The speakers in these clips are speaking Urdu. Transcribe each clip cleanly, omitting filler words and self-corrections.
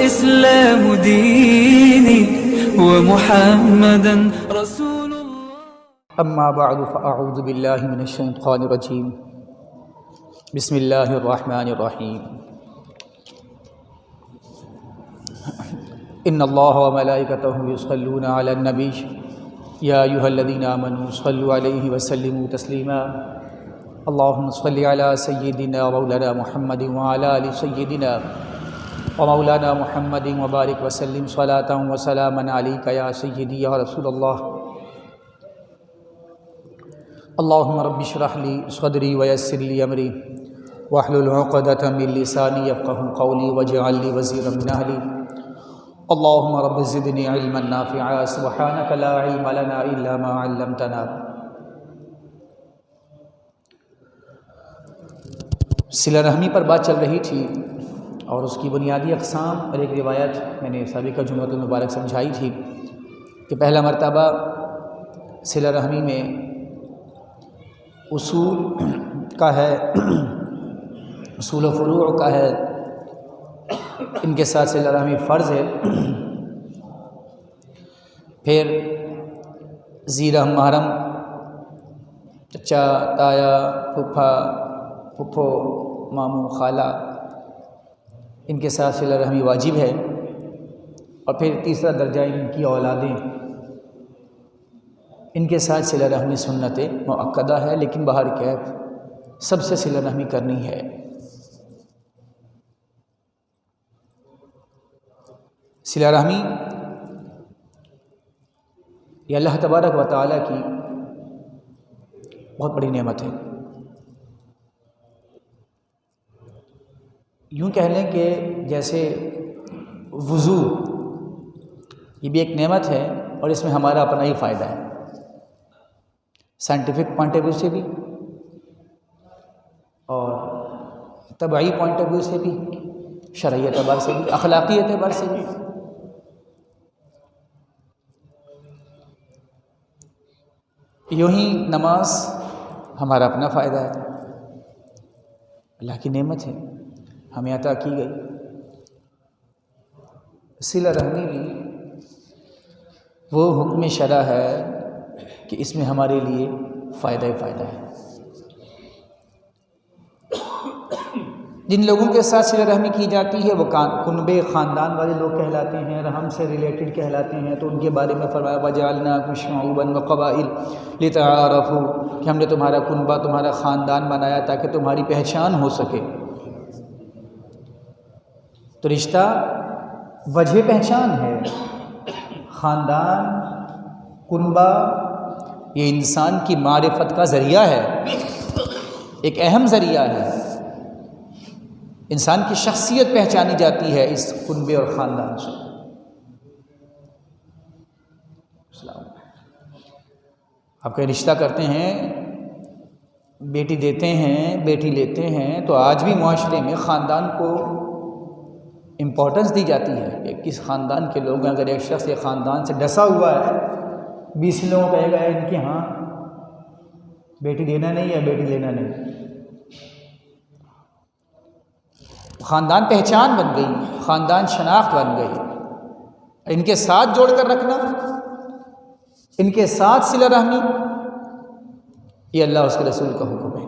والإسلام ديني ومحمدا رسول الله. اما بعد فاعوذ باللہ من الشیطان الرجیم. بسم اللہ الرحمن الرحیم. ان اللہ وملائکتہ یصلون علی النبی یا ایھا الذین آمنوا صلوا علیہ وسلموا تسلیما. اللہم صل علی سیدنا مولانا محمد وعلی آل سیدنا ومولانا محمد وبارک وسلم صلاۃ وسلاما علیک یا سیدی یا رسول اللہ. اللہم رب اشرح لی صدری ویسر لی امری واحلل عقدۃ من لسانی یفقهوا قولی واجعل لی وزیرا من اہلی. اللہم رب زدنی علما نافعا سبحانک لا علم لنا الا ما علمتنا. صلہ رحمی پر بات چل رہی تھی اور اس کی بنیادی اقسام اور ایک روایت میں نے سابقہ جمعۃ المبارک سمجھائی تھی کہ پہلا مرتبہ صلہ رحمی میں اصول کا ہے، اصول و فروع کا ہے، ان کے ساتھ صلہ رحمی فرض ہے. پھر ذی رحم محرم، چچا، تایا، پھوپھا، پھپھو، ماموں، خالہ، ان کے ساتھ صلہ رحمی واجب ہے. اور پھر تیسرا درجہ ان کی اولادیں، ان کے ساتھ صلہ رحمی سنت مؤکدہ ہے، لیکن بہر کیف سب سے صلہ رحمی کرنی ہے. صلہ رحمی یہ اللہ تبارک و تعالیٰ کی بہت بڑی نعمت ہے. یوں کہہ لیں کہ جیسے وضو یہ بھی ایک نعمت ہے اور اس میں ہمارا اپنا ہی فائدہ ہے، سائنٹیفک پوائنٹ آف ویو سے بھی اور طبعی پوائنٹ آف ویو سے بھی، شرعی اعتبار سے بھی، اخلاقی اعتبار سے بھی. یوں ہی نماز ہمارا اپنا فائدہ ہے، اللہ کی نعمت ہے، ہمیں عطا کی گئی. صلہ رحمی بھی وہ حکم شرع ہے کہ اس میں ہمارے لیے فائدہ ہی فائدہ ہے. جن لوگوں کے ساتھ صلہ رحمی کی جاتی ہے وہ کنبے خاندان والے لوگ کہلاتے ہیں، رحم سے ریلیٹڈ کہلاتے ہیں. تو ان کے بارے میں فرمایا وَجَعَلْنَاكُمْ شُعُوبًا وَقَبَائِلَ لِتَعَارَفُوا، کہ ہم نے تمہارا کنبہ، تمہارا خاندان بنایا تاکہ تمہاری پہچان ہو سکے. تو رشتہ وجہ پہچان ہے. خاندان، کنبہ یہ انسان کی معرفت کا ذریعہ ہے، ایک اہم ذریعہ ہے. انسان کی شخصیت پہچانی جاتی ہے اس کنبے اور خاندان سے. آپ کا رشتہ کرتے ہیں، بیٹی دیتے ہیں، بیٹی لیتے ہیں، تو آج بھی معاشرے میں خاندان کو امپورٹنس دی جاتی ہے کہ کس خاندان کے لوگ ہیں. اگر ایک شخص ایک خاندان سے ڈسا ہوا ہے، 20 لوگوں کہے گا ان کے ہاں بیٹی دینا نہیں ہے، بیٹی لینا نہیں. خاندان پہچان بن گئی، خاندان شناخت بن گئی. ان کے ساتھ جوڑ کر رکھنا، ان کے ساتھ صلہ رحمی، یہ اللہ اس کے رسول کا حکم ہے.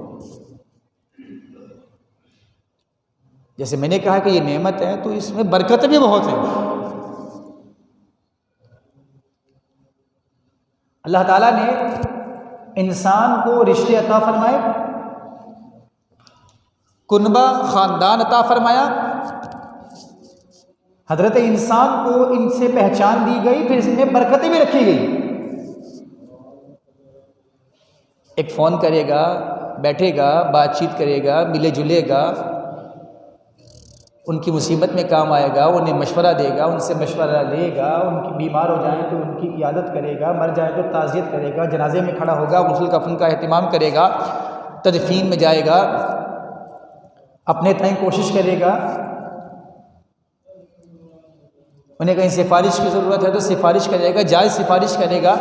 جیسے میں نے کہا کہ یہ نعمت ہے تو اس میں برکت بھی بہت ہے. اللہ تعالیٰ نے انسان کو رشتے عطا فرمائے، کنبہ خاندان عطا فرمایا. حضرت انسان کو ان سے پہچان دی گئی، پھر اس میں برکتیں بھی رکھی گئی. ایک فون کرے گا، بیٹھے گا، بات چیت کرے گا، ملے جلے گا، ان کی مصیبت میں کام آئے گا، انہیں مشورہ دے گا، ان سے مشورہ لے گا. ان کی بیمار ہو جائیں تو ان کی عیادت کرے گا، مر جائیں تو تعزیت کرے گا، جنازے میں کھڑا ہوگا، غسل کفن کا اہتمام کرے گا، تدفین میں جائے گا، اپنے تئیں کوشش کرے گا. انہیں کہیں سفارش کی ضرورت ہے تو سفارش کرے گا، جائز سفارش کرے گا.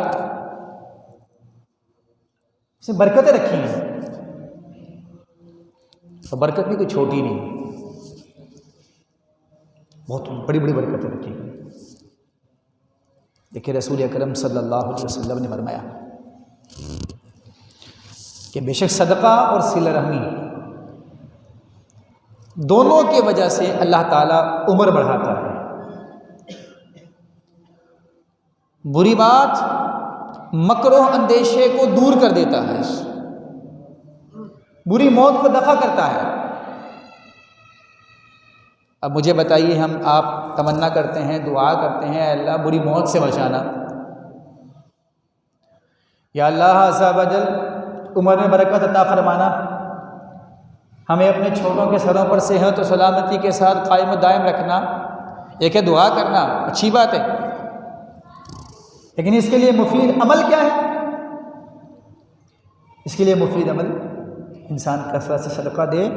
اس میں برکتیں رکھی ہیں، تو برکت بھی کوئی چھوٹی نہیں. بہت بڑی بڑی برکتیں رکھی گئی۔ دیکھیں رسول اکرم صلی اللہ علیہ وسلم نے فرمایا کہ بے شک صدقہ اور صلہ رحمی دونوں کی وجہ سے اللہ تعالیٰ عمر بڑھاتا ہے۔ بری بات مکروہ اندیشے کو دور کر دیتا ہے، بری موت کو دفع کرتا ہے۔ اب مجھے بتائیے، ہم آپ تمنا کرتے ہیں، دعا کرتے ہیں، اے اللہ بری موت سے بچانا، یا اللہ عز و جل عمر میں برکت عطا فرمانا، ہمیں اپنے چھوٹوں کے سروں پر صحت و سلامتی کے ساتھ قائم و دائم رکھنا، ایک ہے دعا کرنا، اچھی بات ہے، لیکن اس کے لیے مفید عمل کیا ہے؟ اس کے لیے مفید عمل انسان کثرت سے صدقہ دے،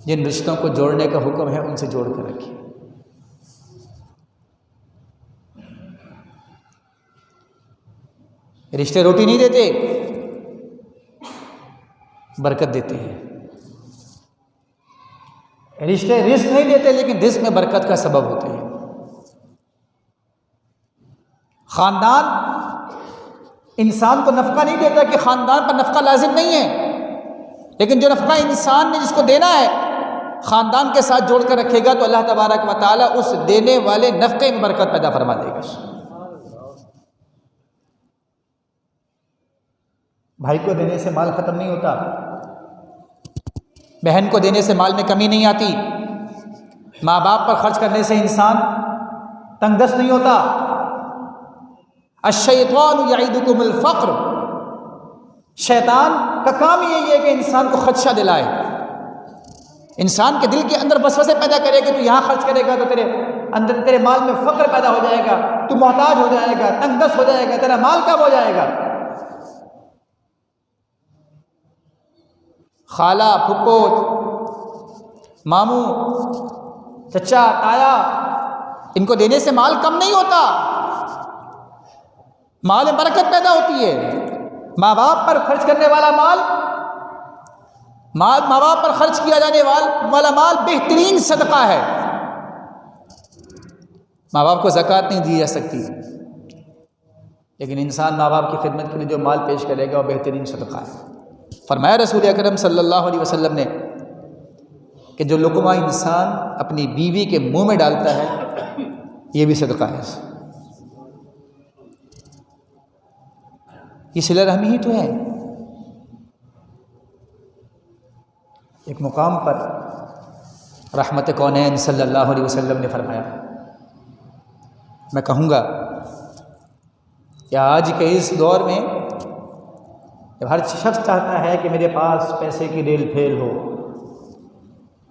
جن رشتوں کو جوڑنے کا حکم ہے ان سے جوڑ کر رکھے۔ رشتے روٹی نہیں دیتے، برکت دیتے ہیں۔ رشتے رزق نہیں دیتے، لیکن رزق میں برکت کا سبب ہوتے ہیں۔ خاندان انسان کو نفقہ نہیں دیتا کہ خاندان پر نفقہ لازم نہیں ہے، لیکن جو نفقہ انسان نے جس کو دینا ہے خاندان کے ساتھ جوڑ کر رکھے گا تو اللہ تبارک و تعالیٰ اس دینے والے نفقے میں برکت پیدا فرما دے گا۔ بھائی کو دینے سے مال ختم نہیں ہوتا، بہن کو دینے سے مال میں کمی نہیں آتی، ماں باپ پر خرچ کرنے سے انسان تنگ دست نہیں ہوتا۔ الشیطان یعیدکم الفقر، شیطان کا کام یہی ہے کہ انسان کو خدشہ دلائے، انسان کے دل کے اندر وسوسے پیدا کرے کہ تو یہاں خرچ کرے گا تو تیرے اندر تیرے مال میں فقر پیدا ہو جائے گا، تو محتاج ہو جائے گا، تنگ دست ہو جائے گا، تیرا مال کم ہو جائے گا۔ خالہ، پھپھو، ماموں، چچا، تایا، ان کو دینے سے مال کم نہیں ہوتا، مال میں برکت پیدا ہوتی ہے۔ ماں باپ پر خرچ کرنے والا ماں باپ پر خرچ کیا جانے والا مال بہترین صدقہ ہے۔ ماں باپ کو زکوٰۃ نہیں دی جا سکتی، لیکن انسان ماں باپ کی خدمت کے لیے جو مال پیش کرے گا وہ بہترین صدقہ ہے۔ فرمایا رسول اکرم صلی اللہ علیہ وسلم نے کہ جو لقمہ انسان اپنی بیوی کے منہ میں ڈالتا ہے یہ بھی صدقہ ہے۔ یہ صلہ رحمی ہی تو ہے۔ ایک مقام پر رحمت کونین صلی اللہ علیہ وسلم نے فرمایا، میں کہوں گا کہ آج کے اس دور میں جب ہر شخص چاہتا ہے کہ میرے پاس پیسے کی ریل پھیل ہو،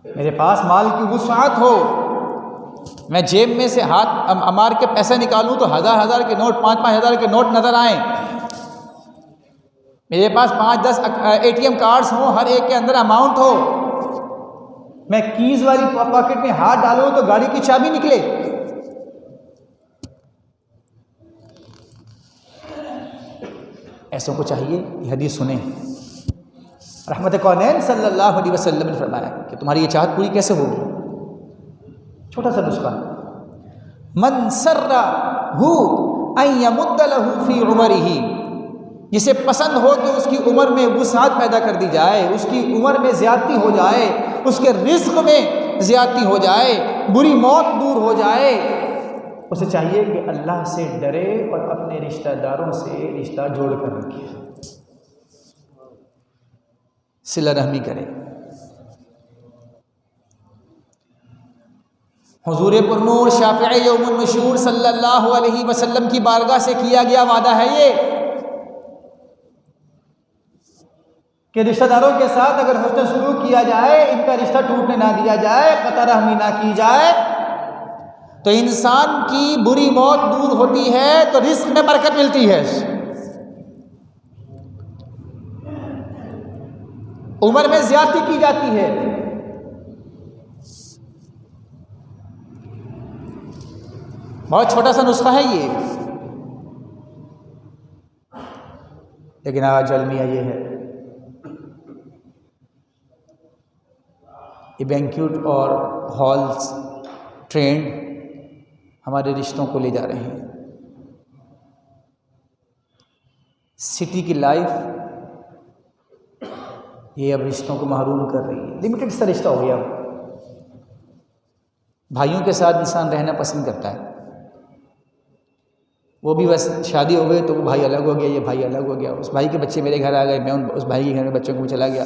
میرے پاس مال کی وسعت ہو، میں جیب میں سے ہاتھ امار کے پیسے نکالوں تو ہزار ہزار کے نوٹ، 5-5 ہزار کے نوٹ نظر آئیں، میرے پاس 5-10 ATM کارڈز ہوں، ہر ایک کے اندر اماؤنٹ ہو، میں کیز والی پاکٹ میں ہاتھ ڈالوں تو گاڑی کی چابی نکلے۔ ایسوں کو چاہیے یہ حدیث سنیں۔ رحمت کونین صلی اللہ علیہ وسلم نے فرمایا کہ تمہاری یہ چاہت پوری کیسے ہوگی؟ چھوٹا سا نسخہ، من سرہ ان یمد لہ فی عمرہ، جسے پسند ہو کہ اس کی عمر میں وسعت پیدا کر دی جائے، اس کی عمر میں زیادتی ہو جائے، اس کے رزق میں زیادتی ہو جائے، بری موت دور ہو جائے، اسے چاہیے کہ اللہ سے ڈرے اور اپنے رشتہ داروں سے رشتہ جوڑ کر رکھے، صلہ رحمی کرے۔ حضور پرنور شافع یوم النشور صلی اللہ علیہ وسلم کی بارگاہ سے کیا گیا وعدہ ہے یہ کہ رشتہ داروں کے ساتھ اگر حسن سلوک کیا جائے، ان کا رشتہ ٹوٹنے نہ دیا جائے، قطع رحمی نہ کی جائے، تو انسان کی بری موت دور ہوتی ہے تو رزق میں برکت ملتی ہے، عمر میں زیادتی کی جاتی ہے۔ بہت چھوٹا سا نسخہ ہے یہ، لیکن آج المیہ یہ ہے یہ بینکیوٹ اور ہالز ٹرینڈ ہمارے رشتوں کو لے جا رہے ہیں. سٹی کی لائف یہ اب رشتوں کو محروم کر رہی ہے. لمیٹڈ سا رشتہ ہو گیا. بھائیوں کے ساتھ انسان رہنا پسند کرتا ہے، وہ بھی بس شادی ہو گئی تو وہ بھائی الگ ہو گیا، یہ بھائی الگ ہو گیا، اس بھائی کے بچے میرے گھر آ گئے، میں اس بھائی کے گھر میں بچوں کو چلا گیا،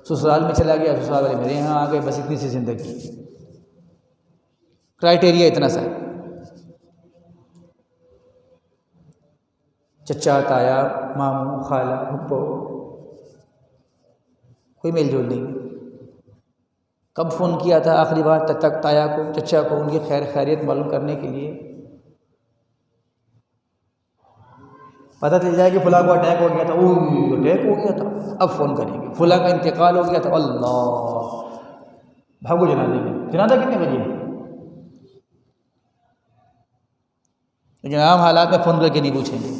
سسرال میں چلا گیا، سسرال والے میرے یہاں آ گئے. بس اتنی سی زندگی. کرائٹیریا اتنا سا ہے. چچا، تایا، ماموں، خالہ، پھپھو، کوئی میل جول نہیں. کب فون کیا تھا آخری بار تک تایا کو، چچا کو، ان کی خیریت معلوم کرنے کے لیے؟ پتہ چل جائے کہ فلاں کو اٹیک ہو گیا تھا، اٹیک ہو گیا تھا، اب فون کریں گے. فلاں کا انتقال ہو گیا تھا، اللہ بھاگو جنازے میں. جنازہ کتنے بجے؟ لیکن عام حالات میں فون کر کے نہیں پوچھیں گے.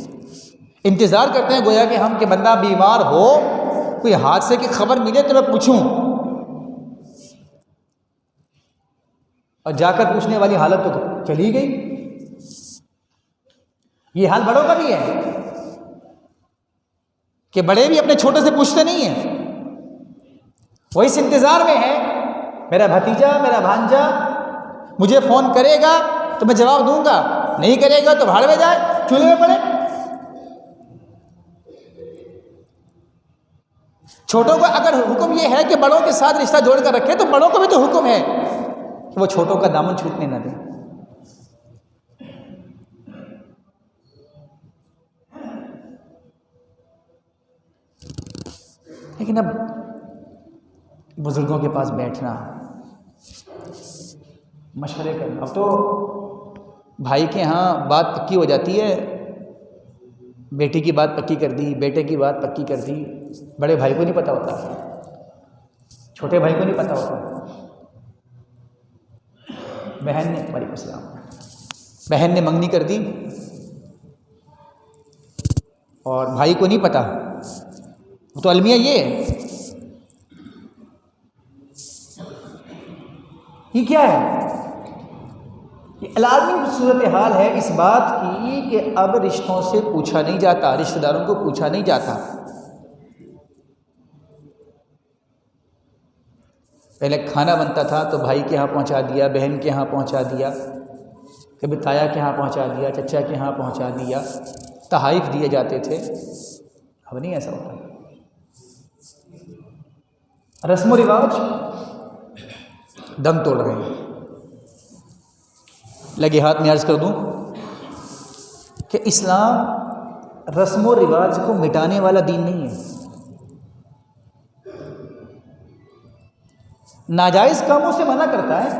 انتظار کرتے ہیں گویا کہ ہم کہ بندہ بیمار ہو، کوئی حادثے کی خبر ملے تو میں پوچھوں، اور جا کر پوچھنے والی حالت تو چلی گئی. یہ حال بڑوں کا بھی ہے کہ بڑے بھی اپنے چھوٹے سے پوچھتے نہیں ہیں. وہ اس انتظار میں ہے میرا بھتیجا، میرا بھانجا مجھے فون کرے گا تو میں جواب دوں گا، نہیں کرے گا تو بھاڑ میں جائے، چولہے میں پڑے. چھوٹوں کو اگر حکم یہ ہے کہ بڑوں کے ساتھ رشتہ جوڑ کر رکھے، تو بڑوں کو بھی تو حکم ہے کہ وہ چھوٹوں کا دامن چھوٹنے نہ دیں. لیکن اب بزرگوں کے پاس بیٹھنا، مشورے کرنا، اب تو بھائی کے ہاں بات پکی ہو جاتی ہے، بیٹی کی بات پکی کر دی، بیٹے کی بات پکی کر دی. بڑے بھائی کو نہیں پتہ ہوتا، چھوٹے بھائی کو نہیں پتہ ہوتا. بہن نے، وعلیکم السلام، بہن نے منگنی کر دی اور بھائی کو نہیں پتہ. وہ تو المیہ یہ ہے، یہ کیا ہے؟ یہ لازمی صورتحال ہے اس بات کی کہ اب رشتوں سے پوچھا نہیں جاتا، رشتہ داروں کو پوچھا نہیں جاتا. پہلے کھانا بنتا تھا تو بھائی کے ہاں پہنچا دیا، بہن کے ہاں پہنچا دیا، کبھی تایا کے ہاں پہنچا دیا، چچا کے ہاں پہنچا دیا، تحائف دیے جاتے تھے. اب نہیں ایسا ہوتا. رسم و رواج دم توڑ رہے ہیں. لگے ہاتھ میں عرض کر دوں کہ اسلام رسم و رواج کو مٹانے والا دین نہیں ہے. ناجائز کاموں سے منع کرتا ہے.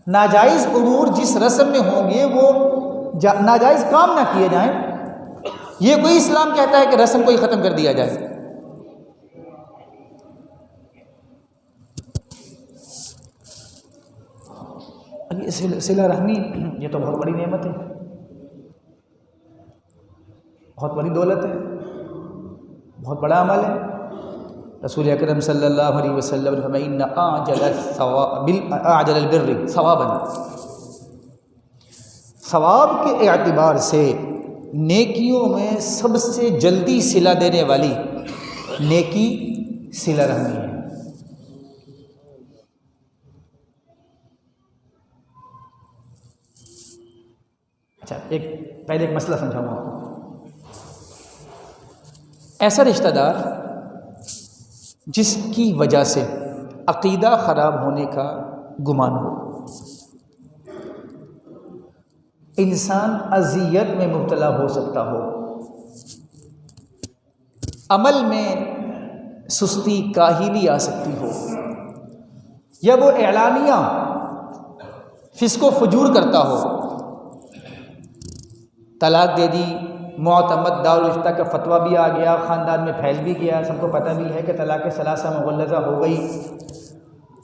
ناجائز امور جس رسم میں ہوں گے وہ ناجائز کام نہ کیے جائیں. یہ کوئی اسلام کہتا ہے کہ رسم کو ہی ختم کر دیا جائے. صلہ رحمی یہ تو بہت بڑی نعمت ہے، بہت بڑی دولت ہے، بہت بڑا عمل ہے. رسول اکرم صلی اللہ علیہ وسلم نے فرمایا ان اعجل البر ثوابا، ثواب کے اعتبار سے نیکیوں میں سب سے جلدی صلہ دینے والی نیکی صلہ رحمی ہے. اچھا، پہلے ایک مسئلہ سمجھاؤں آپ کو. ایسا رشتہ دار جس کی وجہ سے عقیدہ خراب ہونے کا گمان ہو، انسان اذیت میں مبتلا ہو سکتا ہو، عمل میں سستی کاہلی آ سکتی ہو، یا وہ اعلانیہ فسق و فجور کرتا ہو، طلاق دے دی، معتمد دارالفتہ کا فتویٰ بھی آ گیا، خاندان میں پھیل بھی گیا، سب کو پتہ بھی ہے کہ طلاق ثلاثہ مغلظہ ہو گئی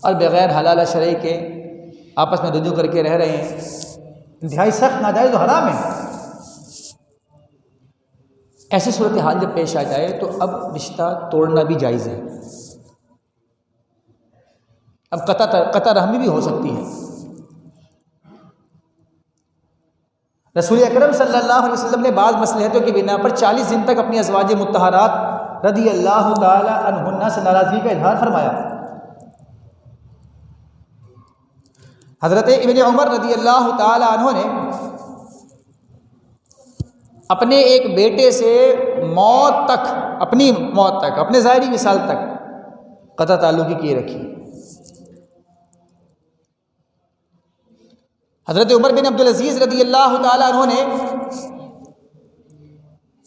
اور بغیر حلال شرعی کے آپس میں رجوع کر کے رہ رہے ہیں. انتہائی سخت ناجائز و حرام ہے. ایسی صورتحال جب پیش آ جائے تو اب رشتہ توڑنا بھی جائز ہے. اب قطع رحمی بھی ہو سکتی ہے. رسول اکرم صلی اللہ علیہ وسلم نے بعض مصلحتوں کی بنا پر 40 دن تک اپنی ازواج مطہرات رضی اللہ تعالی عنہن سے ناراضگی کا اظہار فرمایا. حضرت ابن عمر رضی اللہ تعالی عنہ نے اپنے ایک بیٹے سے اپنی موت تک اپنے ظاہری وصال تک قطع تعلقی کیے رکھی. حضرت عمر بن عبدالعزیز رضی اللہ تعالیٰ عنہ نے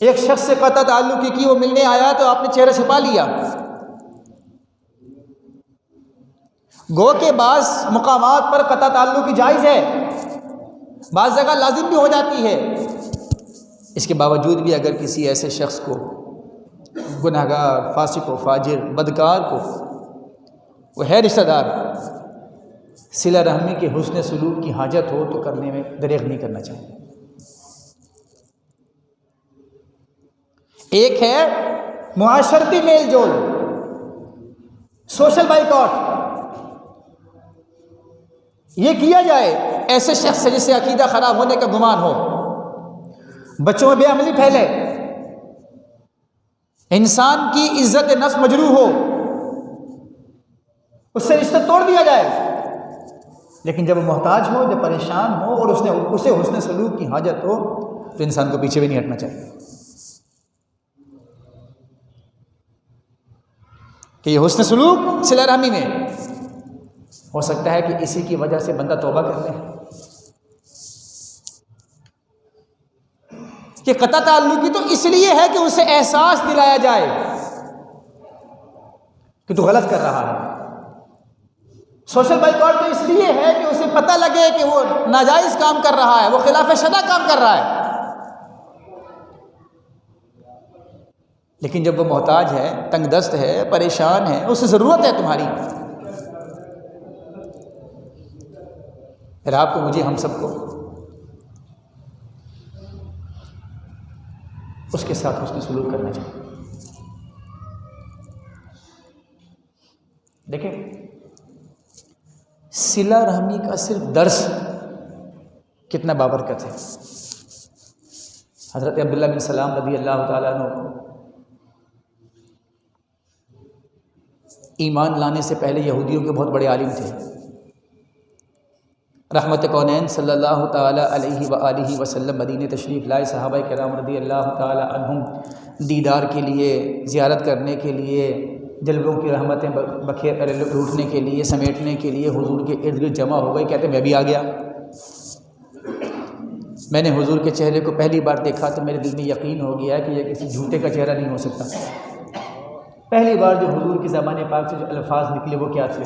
ایک شخص سے قطع تعلقی کی. وہ ملنے آیا تو آپ نے چہرہ چھپا لیا. گو کہ بعض مقامات پر قطع تعلقی جائز ہے، بعض جگہ لازم بھی ہو جاتی ہے. اس کے باوجود بھی اگر کسی ایسے شخص کو، گناہگار، فاسق و فاجر، بدکار کو، وہ ہے رشتہ دار، صلہ رحمی کے حسن سلوک کی حاجت ہو تو کرنے میں دریغ نہیں کرنا چاہیے. ایک ہے معاشرتی میل جول، سوشل بائیکاٹ. یہ کیا جائے ایسے شخص سے جس سے عقیدہ خراب ہونے کا گمان ہو، بچوں میں بے عملی پھیلے، انسان کی عزت نفس مجروح ہو، اس سے رشتہ توڑ دیا جائے. لیکن جب وہ محتاج ہو، جب پریشان ہو اور اسے حسن سلوک کی حاجت ہو تو انسان کو پیچھے بھی نہیں ہٹنا چاہیے. کہ یہ حسن سلوک صلہ رحمی میں ہو سکتا ہے کہ اسی کی وجہ سے بندہ توبہ کر لے. کہ قطع تعلقی تو اس لیے ہے کہ اسے احساس دلایا جائے کہ تو غلط کر رہا ہے. سوشل بائیکاٹ تو اس لیے ہے کہ اسے پتہ لگے کہ وہ ناجائز کام کر رہا ہے، وہ خلاف شرع کام کر رہا ہے. لیکن جب وہ محتاج ہے، تنگ دست ہے، پریشان ہے، اسے ضرورت ہے تمہاری، پھر آپ کو، مجھے، ہم سب کو اس کے ساتھ حسن سلوک کرنا چاہیے. دیکھیں، صلہ رحمی کا صرف درس کتنا بابرکت ہے. حضرت عبداللہ بن سلام رضی اللہ تعالیٰ عنہ ایمان لانے سے پہلے یہودیوں کے بہت بڑے عالم تھے. رحمت کونین صلی اللہ تعالیٰ علیہ وآلہ وسلم مدینہ تشریف لائے. صحابہ کرام رضی اللہ تعالیٰ عنہم دیدار کے لیے، زیارت کرنے کے لیے، جلووں کی رحمتیں لوٹنے کے لیے، سمیٹنے کے لیے حضور کے ارد گرد جمع ہو گئے. کہتے میں بھی آ گیا. میں نے حضور کے چہرے کو پہلی بار دیکھا تو میرے دل میں یقین ہو گیا کہ یہ کسی جھوٹے کا چہرہ نہیں ہو سکتا. پہلی بار جو حضور کی زبان پاک سے جو الفاظ نکلے وہ کیا تھے؟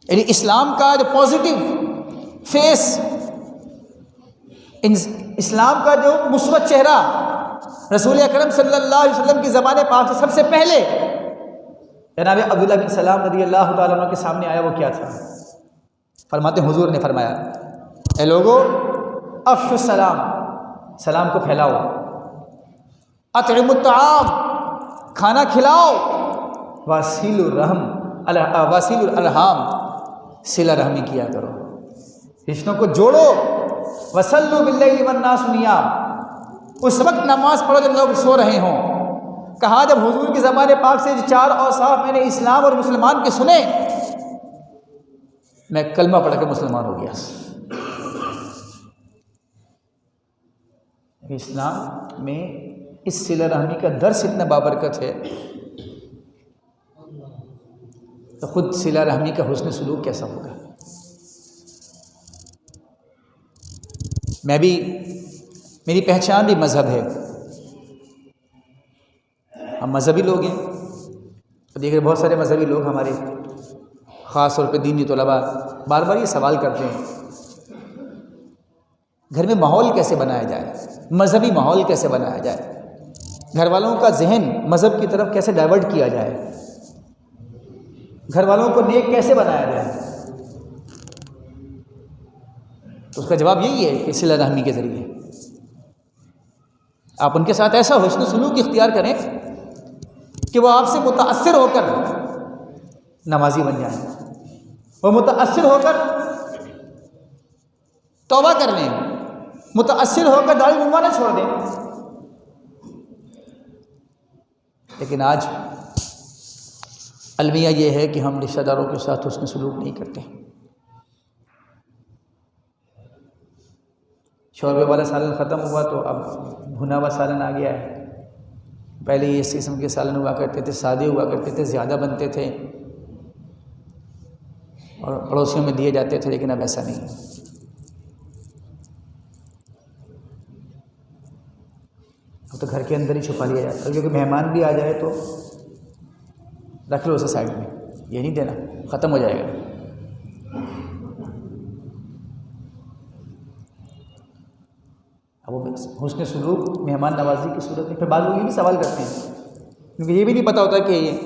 یعنی اسلام کا جو پازیٹیو فیس، اسلام کا جو مثبت چہرہ رسول اکرم صلی اللہ علیہ وسلم کی زبان پاک سے سب سے پہلے جناب عبداللہ بن سلام رضی اللہ تعالیٰ عنہ کے سامنے آیا. وہ کیا تھا؟ فرماتے حضور نے فرمایا، اے لوگو افشوا السلام، سلام کو پھیلاؤ. اطعموا الطعام، کھانا کھلاؤ. واصلوا الارحام، صلہ رحمی کیا کرو، رشتوں کو جوڑو. وصلوا باللیل والناس نیام، اس وقت نماز پڑھو جب لوگ سو رہے ہوں. کہا جب حضور کی زبان پاک سے 4 اوصاف میں نے اسلام اور مسلمان کے سنے، میں کلمہ پڑھ کے مسلمان ہو گیا. اسلام میں اس صلہ رحمی کا درس اتنا بابرکت ہے تو خود صلہ رحمی کا حسن سلوک کیسا ہوگا. میری پہچان بھی مذہب ہے. ہم مذہبی لوگ ہیں. دیکھ رہے بہت سارے مذہبی لوگ ہمارے، خاص طور پہ دینی طلباء، بار بار یہ سوال کرتے ہیں گھر میں ماحول کیسے بنایا جائے، مذہبی ماحول کیسے بنایا جائے، گھر والوں کا ذہن مذہب کی طرف کیسے ڈائیورٹ کیا جائے، گھر والوں کو نیک کیسے بنایا جائے. تو اس کا جواب یہی ہے کہ صلہ رحمی کے ذریعے آپ ان کے ساتھ ایسا حسن سلوک اختیار کریں کہ وہ آپ سے متاثر ہو کر نمازی بن جائیں، وہ متاثر ہو کر توبہ کر لیں، متاثر ہو کر داڑھی منڈوانا چھوڑ دیں۔ لیکن آج المیہ یہ ہے کہ ہم رشتہ داروں کے ساتھ حسن سلوک نہیں کرتے۔ شوربے والا سالن ختم ہوا تو اب بھنا ہوا سالن آ گیا ہے۔ پہلے یہ اس قسم کے سالن ہوا کرتے تھے، سادے ہوا کرتے تھے، زیادہ بنتے تھے اور پڑوسیوں میں دیے جاتے تھے، لیکن اب ایسا نہیں ہے۔ اب تو گھر کے اندر ہی چھپا لیا جاتا ہے، کیونکہ مہمان بھی آ جائے تو رکھ لو اسے سائڈ میں، یہ نہیں دینا، ختم ہو جائے گا۔ اب وہ حسن سلوک مہمان نوازی کی صورت میں پھر بعض لوگ یہ بھی سوال کرتے ہیں، کیونکہ یہ بھی نہیں پتہ ہوتا کہ یہ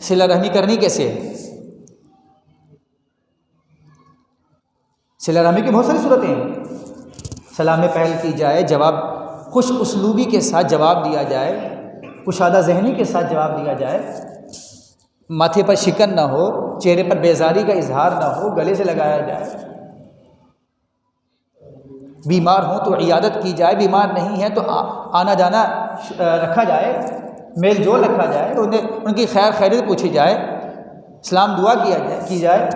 صلہ رحمی کرنی کیسے ہے۔ صلہ رحمی کی بہت ساری صورتیں ہیں۔ سلام میں پہل کی جائے، جواب خوش اسلوبی کے ساتھ جواب دیا جائے، کشادہ ذہنی کے ساتھ جواب دیا جائے، ماتھے پر شکن نہ ہو، چہرے پر بیزاری کا اظہار نہ ہو، گلے سے لگایا جائے، بیمار ہوں تو عیادت کی جائے، بیمار نہیں ہے تو آنا جانا رکھا جائے، میل جول رکھا جائے، ان کی خیر خیریت پوچھی جائے، سلام دعا کی جائے۔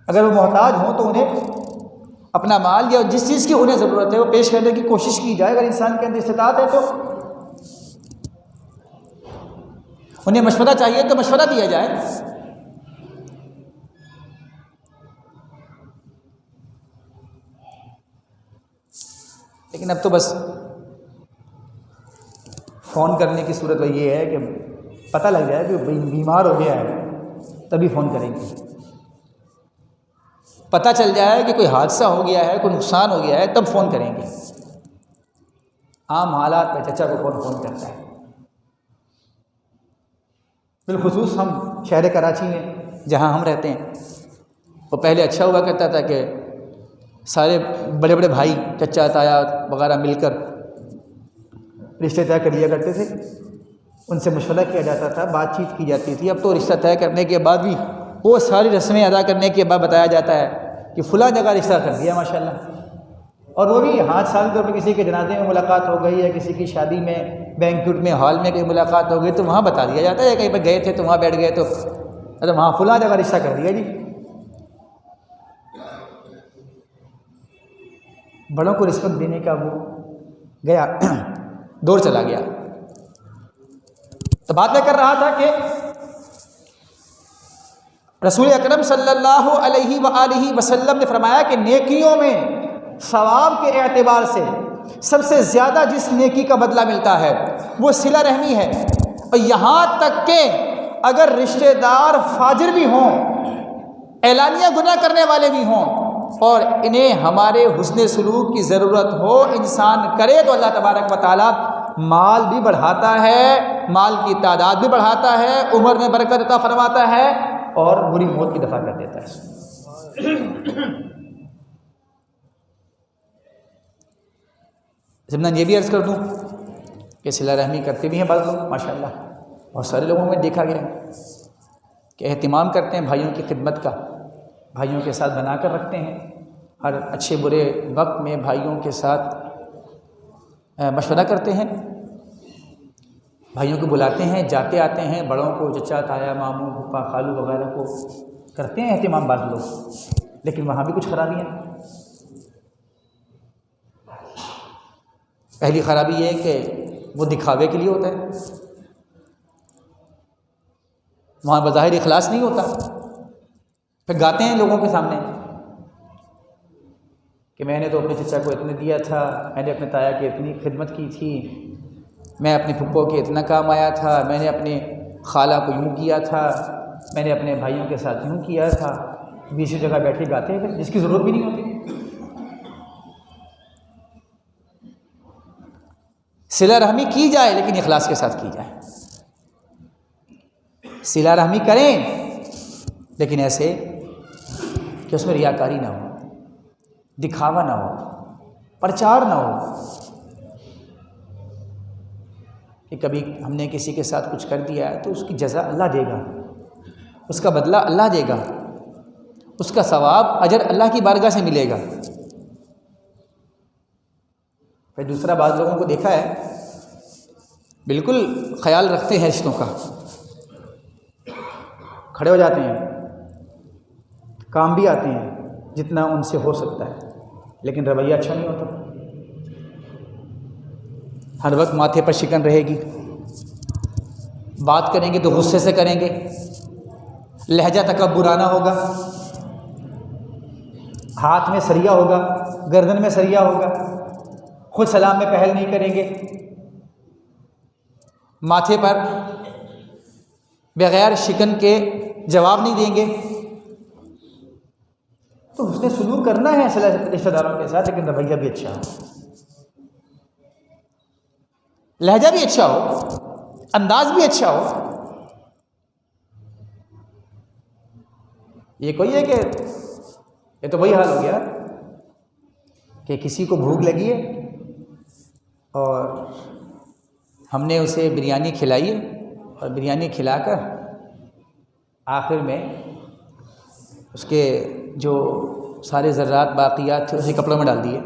اگر وہ محتاج ہوں تو انہیں اپنا مال یا جس چیز کی انہیں ضرورت ہے وہ پیش کرنے کی کوشش کی جائے۔ اگر انسان کے اندر استطاعت ہے تو انہیں مشورہ چاہیے تو مشورہ دیا جائے۔ لیکن اب تو بس فون کرنے کی صورت یہ ہے کہ پتہ لگ جائے کہ بیمار ہو گیا ہے تبھی فون کریں گے، پتہ چل جائے کہ کوئی حادثہ ہو گیا ہے، کوئی نقصان ہو گیا ہے تب فون کریں گے۔ عام حالات میں چچا کو کون فون کرتا ہے؟ بالخصوص ہم شہر کراچی میں جہاں ہم رہتے ہیں، وہ پہلے اچھا ہوا کرتا تھا کہ سارے بڑے بڑے بھائی چچا تایا وغیرہ مل کر رشتے طے کر لیا کرتے تھے، ان سے مشورہ کیا جاتا تھا، بات چیت کی جاتی تھی۔ اب تو رشتہ طے کرنے کے بعد بھی وہ ساری رسمیں ادا کرنے کے بعد بتایا جاتا ہے کہ فلاں جگہ رشتہ کر دیا ماشاءاللہ، اور وہ بھی ہاتھ سال طور پہ کسی کے جنازے میں ملاقات ہو گئی ہے، کسی کی شادی میں بینکوٹ میں ہال میں کہیں ملاقات ہو گئی تو وہاں بتا دیا جاتا ہے، کہیں پہ گئے تھے تو وہاں بیٹھ گئے تو ارے وہاں فلاں جگہ رشتہ کر دیا جی۔ بڑوں کو رسپیکٹ دینے کا وہ گیا دور چلا گیا۔ تو بات میں کر رہا تھا کہ رسول اکرم صلی اللہ علیہ وآلہ وسلم نے فرمایا کہ نیکیوں میں ثواب کے اعتبار سے سب سے زیادہ جس نیکی کا بدلہ ملتا ہے وہ صلہ رحمی ہے، اور یہاں تک کہ اگر رشتہ دار فاجر بھی ہوں، اعلانیہ گناہ کرنے والے بھی ہوں، اور انہیں ہمارے حسن سلوک کی ضرورت ہو، انسان کرے تو اللہ تبارک و تعالیٰ مال بھی بڑھاتا ہے، مال کی تعداد بھی بڑھاتا ہے، عمر میں برکت عطا فرماتا ہے اور بری موت کی دفع کر دیتا ہے۔ ضمن یہ بھی عرض کر دوں کہ صلہ رحمی کرتے بھی ہیں بعض لوگ ماشاءاللہ، بہت سارے لوگوں میں دیکھا گیا کہ اہتمام کرتے ہیں بھائیوں کی خدمت کا، بھائیوں کے ساتھ بنا کر رکھتے ہیں، ہر اچھے برے وقت میں بھائیوں کے ساتھ مشورہ کرتے ہیں، بھائیوں کو بلاتے ہیں، جاتے آتے ہیں، بڑوں کو چچا تایا ماموں پھپھا خالو وغیرہ کو کرتے ہیں اہتمام بعض لوگ، لیکن وہاں بھی کچھ خرابیاں ہیں۔ پہلی خرابی یہ ہے کہ وہ دکھاوے کے لیے ہوتا ہے، وہاں بظاہر اخلاص نہیں ہوتا، پھر گاتے ہیں لوگوں کے سامنے کہ میں نے تو اپنے چچا کو اتنے دیا تھا، میں نے اپنے تایا کی اتنی خدمت کی تھی، میں اپنے پھپھو کے اتنا کام آیا تھا، میں نے اپنے خالہ کو یوں کیا تھا، میں نے اپنے بھائیوں کے ساتھ یوں کیا تھا، بیچ جگہ بیٹھے گاتے ہیں جس کی ضرورت بھی نہیں ہوتی۔ صلہ رحمی کی جائے لیکن اخلاص کے ساتھ کی جائے، صلہ رحمی کریں لیکن ایسے کہ اس میں ریاکاری نہ ہو، دکھاوا نہ ہو، پرچار نہ ہو کہ کبھی ہم نے کسی کے ساتھ کچھ کر دیا ہے تو اس کی جزا اللہ دے گا، اس کا بدلہ اللہ دے گا، اس کا ثواب اجر اللہ کی بارگاہ سے ملے گا۔ پھر دوسرا، بعض لوگوں کو دیکھا ہے بالکل خیال رکھتے ہیں رشتوں کا، کھڑے ہو جاتے ہیں، کام بھی آتے ہیں جتنا ان سے ہو سکتا ہے، لیکن رویہ اچھا نہیں ہوتا، ہر وقت ماتھے پر شکن رہے گی، بات کریں گے تو غصے سے کریں گے، لہجہ تکبرانہ ہوگا، ہاتھ میں سریا ہوگا، گردن میں سریا ہوگا، خود سلام میں پہل نہیں کریں گے، ماتھے پر بغیر شکن کے جواب نہیں دیں گے۔ تو حسن سلوک کرنا ہے رشتہ داروں کے ساتھ، لیکن رویہ بھی اچھا ہو، لہجہ بھی اچھا ہو، انداز بھی اچھا ہو۔ یہ کوئی ہے کہ یہ تو وہی حال ہو گیا کہ کسی کو بھوک لگی ہے اور ہم نے اسے بریانی کھلائی ہے، اور بریانی کھلا کر آخر میں اس کے جو سارے ذرات باقیات تھے اسے کپڑوں میں ڈال دیے،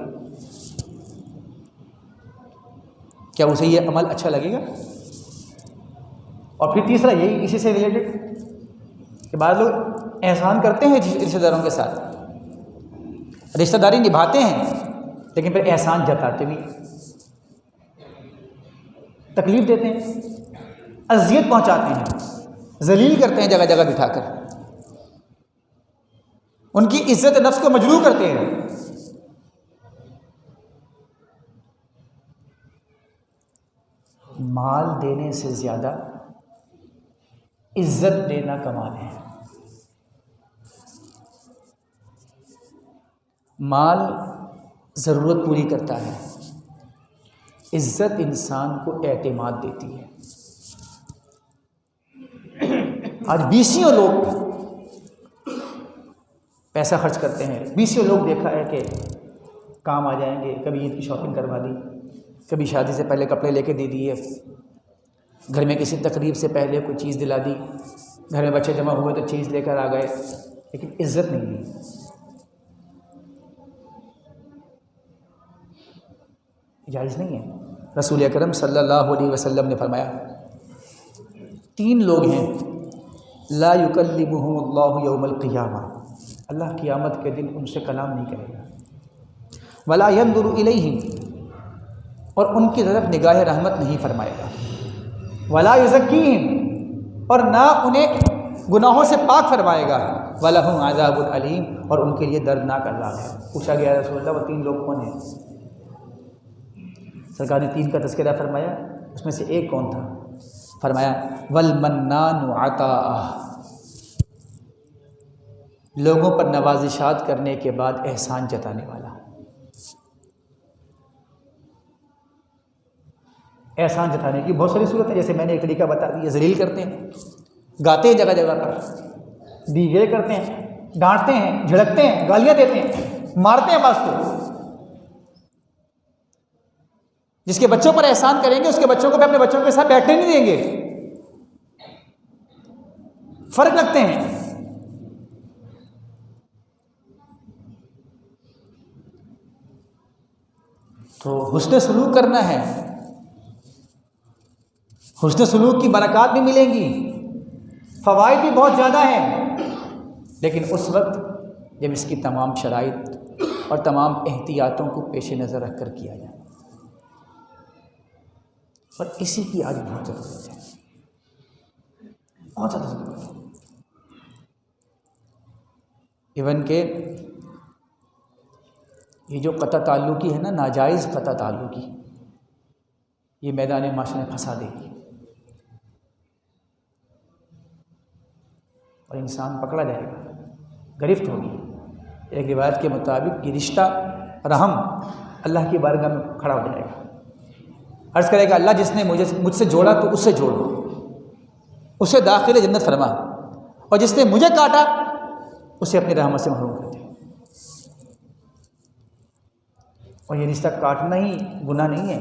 کیا اسے یہ عمل اچھا لگے گا؟ اور پھر تیسرا یہی اسی سے ریلیٹڈ کہ بعض لوگ احسان کرتے ہیں رشتہ داروں کے ساتھ، رشتہ داری نبھاتے ہیں، لیکن پھر احسان جتاتے بھی، تکلیف دیتے ہیں، اذیت پہنچاتے ہیں، ذلیل کرتے ہیں جگہ جگہ بٹھا کر، ان کی عزت نفس کو مجروح کرتے ہیں۔ مال دینے سے زیادہ عزت دینا کمال ہے۔ مال ضرورت پوری کرتا ہے، عزت انسان کو اعتماد دیتی ہے۔ آج بیسیوں لوگ پیسہ خرچ کرتے ہیں، بیسیوں لوگ دیکھا ہے کہ کام آ جائیں گے، کبھی عید کی شاپنگ کروا دی، کبھی شادی سے پہلے کپڑے لے کے دے دیے، گھر میں کسی تقریب سے پہلے کوئی چیز دلا دی، گھر میں بچے جمع ہوئے تو چیز لے کر آ گئے، لیکن عزت نہیں دی۔ جائز نہیں ہے۔ رسول اکرم صلی اللہ علیہ وسلم نے فرمایا 3 لوگ ہیں لا یکلمہم اللہ یوم القیامہ، اللہ قیامت کے دن ان سے کلام نہیں کرے گا، ولا ینظر الیہم، اور ان کی طرف نگاہ رحمت نہیں فرمائے گا، ولا یزکیہم، اور نہ انہیں گناہوں سے پاک فرمائے گا، ولہم عذاب علیم، اور ان کے لیے دردناک عذاب ہے۔ پوچھا گیا رسول اللہ وہ 3 لوگ کون ہیں؟ سرکار نے 3 کا تذکرہ فرمایا، اس میں سے ایک کون تھا؟ فرمایا والمنان عطاء، لوگوں پر نوازشات کرنے کے بعد احسان جتانے والا۔ احسان جتانے کی بہت ساری صورت ہے، جیسے میں نے ایک طریقہ بتا دیا، ذلیل کرتے ہیں، گاتے ہیں جگہ جگہ پر، دیگے کرتے ہیں، ڈانٹتے ہیں، جھڑکتے ہیں، گالیاں دیتے ہیں، مارتے ہیں بعض کو۔ جس کے بچوں پر احسان کریں گے اس کے بچوں کو بھی اپنے بچوں کے ساتھ بیٹھنے نہیں دیں گے، فرق رکھتے ہیں۔ تو حسن سلوک کرنا ہے، حسن سلوک کی برکات بھی ملیں گی، فوائد بھی بہت زیادہ ہیں، لیکن اس وقت جب اس کی تمام شرائط اور تمام احتیاطوں کو پیش نظر رکھ کر کیا جائے، اور اسی کی آج بہت ضرورت ہے، بہت زیادہ ضرورت ہے۔ ایون کہ یہ جو قطع تعلقی ہے نا، ناجائز قطع تعلقی، یہ میدان معاشرے میں پھنسا دے گی، اور انسان پکڑا جائے گا، گرفت ہوگی۔ ایک روایت کے مطابق یہ رشتہ رحم اللہ کی بارگاہ میں کھڑا ہو جائے گا، عرض کرے گا اللہ جس نے مجھ سے جوڑا تو اس سے جوڑ، اسے داخل جنت فرما، اور جس نے مجھے کاٹا اسے اپنی رحمت سے محروم کر دے۔ اور یہ رشتہ کاٹنا ہی گناہ نہیں ہے،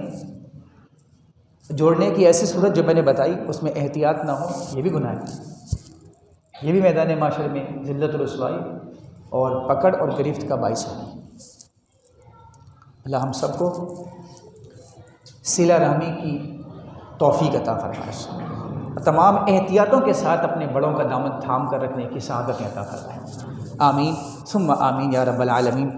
جوڑنے کی ایسی صورت جو میں نے بتائی اس میں احتیاط نہ ہو یہ بھی گناہ ہے۔ یہ بھی میدان معاشر میں ذلت و رسوائی اور پکڑ اور گرفت کا باعث ہوگی۔ اللہ ہم سب کو صلہ رحمی کی توفیق عطا فرمائے، تمام احتیاطوں کے ساتھ اپنے بڑوں کا دامن تھام کر رکھنے کی سعادت عطا فرمائے۔ آمین ثم آمین یا رب العالمین۔